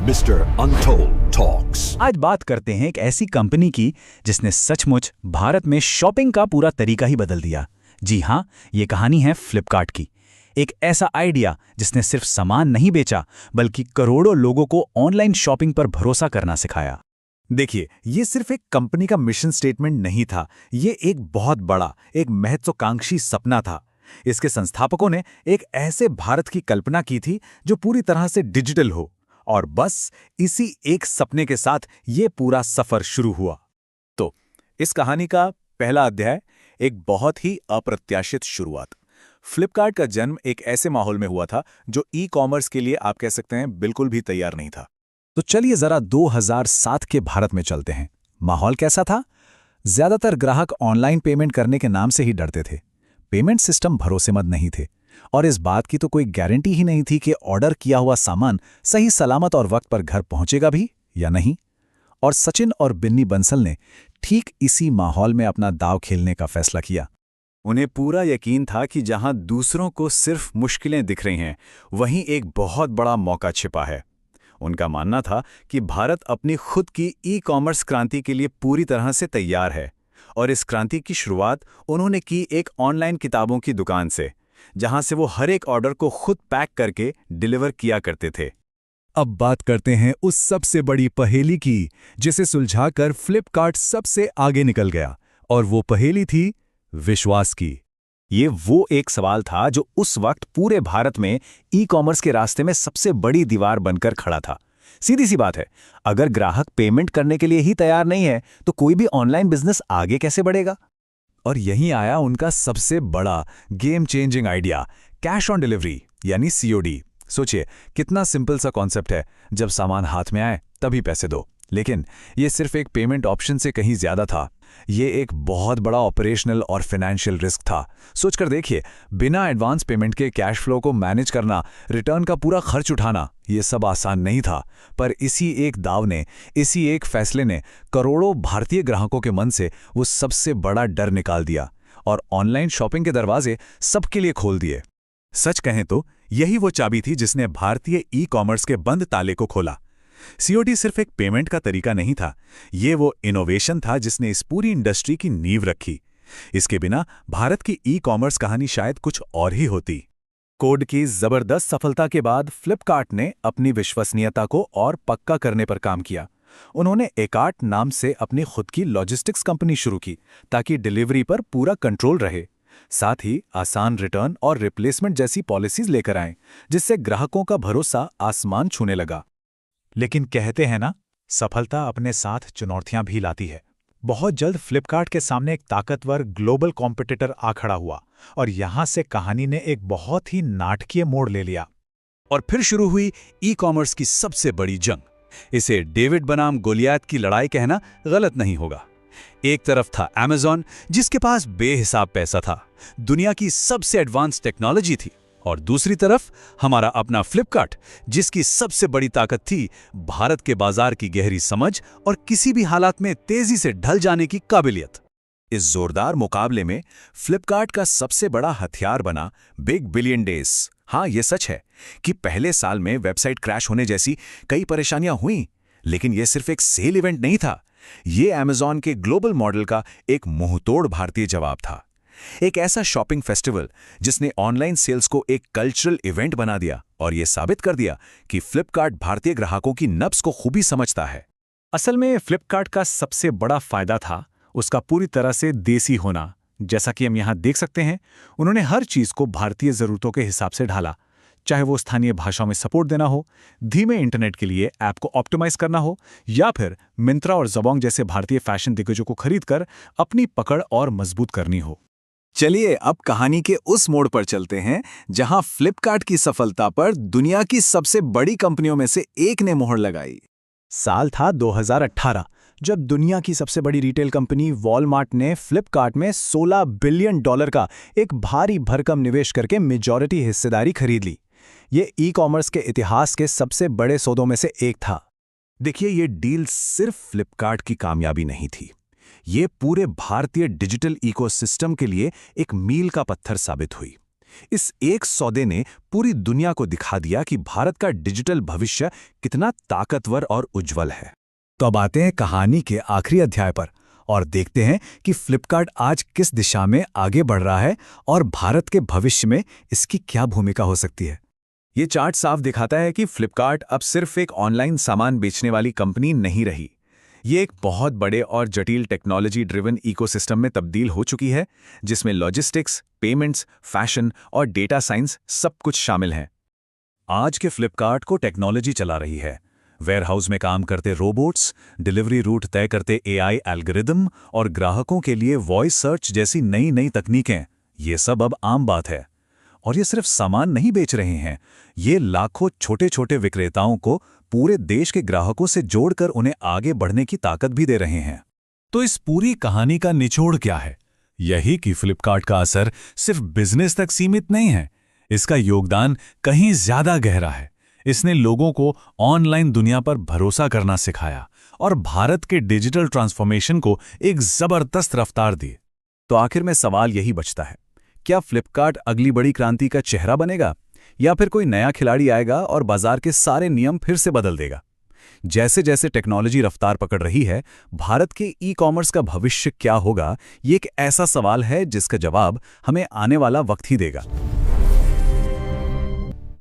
Mr. Untold Talks। आज बात करते हैं एक ऐसी कंपनी की जिसने सचमुच भारत में शॉपिंग का पूरा तरीका ही बदल दिया। जी हाँ, ये कहानी है फ्लिपकार्ट की। एक ऐसा आइडिया जिसने सिर्फ सामान नहीं बेचा बल्कि करोड़ों लोगों को ऑनलाइन शॉपिंग पर भरोसा करना सिखाया। देखिए, ये सिर्फ एक कंपनी का मिशन स्टेटमेंट नहीं था, ये एक बहुत बड़ा, एक महत्वाकांक्षी सपना था। इसके संस्थापकों ने एक ऐसे भारत की कल्पना की थी जो पूरी तरह से डिजिटल हो, और बस इसी एक सपने के साथ ये पूरा सफर शुरू हुआ। तो इस कहानी का पहला अध्याय एक बहुत ही अप्रत्याशित शुरुआत। फ्लिपकार्ट का जन्म एक ऐसे माहौल में हुआ था जो ई कॉमर्स के लिए आप कह सकते हैं बिल्कुल भी तैयार नहीं था। तो चलिए जरा 2007 के भारत में चलते हैं। माहौल कैसा था? ज्यादातर ग्राहक ऑनलाइन पेमेंट करने के नाम से ही डरते थे। पेमेंट सिस्टम भरोसेमंद नहीं थे और इस बात की तो कोई गारंटी ही नहीं थी कि ऑर्डर किया हुआ सामान सही सलामत और वक्त पर घर पहुंचेगा भी या नहीं। और सचिन और बिन्नी बंसल ने ठीक इसी माहौल में अपना दांव खेलने का फैसला किया। उन्हें पूरा यकीन था कि जहां दूसरों को सिर्फ मुश्किलें दिख रही हैं, वहीं एक बहुत बड़ा मौका छिपा है। उनका मानना था कि भारत अपनी खुद की ई कॉमर्स क्रांति के लिए पूरी तरह से तैयार है, और इस क्रांति की शुरुआत उन्होंने की एक ऑनलाइन किताबों की दुकान से, जहां से वो हर एक ऑर्डर को खुद पैक करके डिलीवर किया करते थे। अब बात करते हैं उस सबसे बड़ी पहेली की जिसे सुलझाकर फ्लिपकार्ट सबसे आगे निकल गया, और वो पहेली थी विश्वास की। ये वो एक सवाल था जो उस वक्त पूरे भारत में ई कॉमर्स के रास्ते में सबसे बड़ी दीवार बनकर खड़ा था। सीधी सी बात है, अगर ग्राहक पेमेंट करने के लिए ही तैयार नहीं है तो कोई भी ऑनलाइन बिजनेस आगे कैसे बढ़ेगा? और यहीं आया उनका सबसे बड़ा game changing idea, cash on delivery यानी सीओडी। सोचिए कितना सिंपल सा कॉन्सेप्ट है, जब सामान हाथ में आए तभी पैसे दो। लेकिन ये सिर्फ एक पेमेंट ऑप्शन से कहीं ज्यादा था। ये एक बहुत बड़ा ऑपरेशनल और फाइनेंशियल रिस्क था। सोचकर देखिए, बिना एडवांस पेमेंट के कैश फ्लो को मैनेज करना, रिटर्न का पूरा खर्च उठाना, ये सब आसान नहीं था। पर इसी एक दाव ने, इसी एक फैसले ने करोड़ों भारतीय ग्राहकों के मन से वो सबसे बड़ा डर निकाल दिया और ऑनलाइन शॉपिंग के दरवाजे सबके लिए खोल दिए। सच कहें तो यही वो चाबी थी जिसने भारतीय ई कॉमर्स के बंद ताले को खोला। सीओडी सिर्फ एक पेमेंट का तरीका नहीं था, ये वो इनोवेशन था जिसने इस पूरी इंडस्ट्री की नींव रखी। इसके बिना भारत की ई कॉमर्स कहानी शायद कुछ और ही होती। कोड की जबरदस्त सफलता के बाद फ्लिपकार्ट ने अपनी विश्वसनीयता को और पक्का करने पर काम किया। उन्होंने एकार्ट नाम से अपनी खुद की लॉजिस्टिक्स कंपनी शुरू की ताकि डिलीवरी पर पूरा कंट्रोल रहे। साथ ही आसान रिटर्न और रिप्लेसमेंट जैसी पॉलिसीज लेकर आए, जिससे ग्राहकों का भरोसा आसमान छूने लगा। लेकिन कहते हैं ना, सफलता अपने साथ चुनौतियां भी लाती है। बहुत जल्द फ्लिपकार्ट के सामने एक ताकतवर ग्लोबल कॉम्पिटिटर आ खड़ा हुआ और यहां से कहानी ने एक बहुत ही नाटकीय मोड़ ले लिया। और फिर शुरू हुई ई कॉमर्स की सबसे बड़ी जंग। इसे डेविड बनाम गोलियात की लड़ाई कहना गलत नहीं होगा। एक तरफ था अमेज़न, जिसके पास बेहिसाब पैसा था, दुनिया की सबसे एडवांस टेक्नोलॉजी थी, और दूसरी तरफ हमारा अपना फ्लिपकार्ट, जिसकी सबसे बड़ी ताकत थी भारत के बाजार की गहरी समझ और किसी भी हालात में तेजी से ढल जाने की काबिलियत। इस जोरदार मुकाबले में फ्लिपकार्ट का सबसे बड़ा हथियार बना बिग बिलियन डेज। हाँ, ये सच है कि पहले साल में वेबसाइट क्रैश होने जैसी कई परेशानियां हुई, लेकिन यह सिर्फ एक सेल इवेंट नहीं था, ये अमेज़न के ग्लोबल मॉडल का एक मुंहतोड़ भारतीय जवाब था। एक ऐसा शॉपिंग फेस्टिवल जिसने ऑनलाइन सेल्स को एक कल्चरल इवेंट बना दिया और यह साबित कर दिया कि फ्लिपकार्ट भारतीय ग्राहकों की नब्ज को खूबी समझता है। असल में फ्लिपकार्ट का सबसे बड़ा फायदा था उसका पूरी तरह से देसी होना। जैसा कि हम यहाँ देख सकते हैं, उन्होंने हर चीज को भारतीय जरूरतों के हिसाब से ढाला, चाहे वो स्थानीय भाषाओं में सपोर्ट देना हो, धीमे इंटरनेट के लिए ऐप को ऑप्टिमाइज करना हो, या फिर मिंत्रा और जबोंग जैसे भारतीय फैशन दिग्गजों को खरीदकर अपनी पकड़ और मजबूत करनी हो। चलिए अब कहानी के उस मोड़ पर चलते हैं जहां फ्लिपकार्ट की सफलता पर दुनिया की सबसे बड़ी कंपनियों में से एक ने मोहर लगाई। साल था 2018, जब दुनिया की सबसे बड़ी रिटेल कंपनी वॉलमार्ट ने फ्लिपकार्ट में $16 बिलियन का एक भारी भरकम निवेश करके मेजॉरिटी हिस्सेदारी खरीद ली। ये ई कॉमर्स के इतिहास के सबसे बड़े सौदों में से एक था। देखिए, ये डील सिर्फ फ्लिपकार्ट की कामयाबी नहीं थी, ये पूरे भारतीय डिजिटल इकोसिस्टम के लिए एक मील का पत्थर साबित हुई। इस एक सौदे ने पूरी दुनिया को दिखा दिया कि भारत का डिजिटल भविष्य कितना ताकतवर और उज्जवल है। तो अब आते हैं कहानी के आखिरी अध्याय पर और देखते हैं कि फ्लिपकार्ट आज किस दिशा में आगे बढ़ रहा है और भारत के भविष्य में इसकी क्या भूमिका हो सकती है। ये चार्ट साफ दिखाता है कि फ्लिपकार्ट अब सिर्फ एक ऑनलाइन सामान बेचने वाली कंपनी नहीं रही। ये एक बहुत बड़े और जटिल टेक्नोलॉजी ड्रिवन इकोसिस्टम में तब्दील हो चुकी है, जिसमें लॉजिस्टिक्स, पेमेंट्स, फैशन और डेटा साइंस सब कुछ शामिल हैं। आज के फ्लिपकार्ट को टेक्नोलॉजी चला रही है। वेयरहाउस में काम करते रोबोट्स, डिलीवरी रूट तय करते एआई एल्गोरिदम और ग्राहकों के लिए वॉइस सर्च जैसी नई नई तकनीकें, ये सब अब आम बात है। और ये सिर्फ सामान नहीं बेच रहे हैं, ये लाखों छोटे छोटे विक्रेताओं को पूरे देश के ग्राहकों से जोड़कर उन्हें आगे बढ़ने की ताकत भी दे रहे हैं। तो इस पूरी कहानी का निचोड़ क्या है? यही कि फ्लिपकार्ट का असर सिर्फ बिजनेस तक सीमित नहीं है, इसका योगदान कहीं ज्यादा गहरा है। इसने लोगों को ऑनलाइन दुनिया पर भरोसा करना सिखाया और भारत के डिजिटल ट्रांसफॉर्मेशन को एक जबरदस्त रफ्तार दी। तो आखिर में सवाल यही बचता है, क्या फ्लिपकार्ट अगली बड़ी क्रांति का चेहरा बनेगा या फिर कोई नया खिलाड़ी आएगा और बाजार के सारे नियम फिर से बदल देगा? जैसे जैसे टेक्नोलॉजी रफ्तार पकड़ रही है, भारत के ई कॉमर्स का भविष्य क्या होगा, ये एक ऐसा सवाल है जिसका जवाब हमें आने वाला वक्त ही देगा।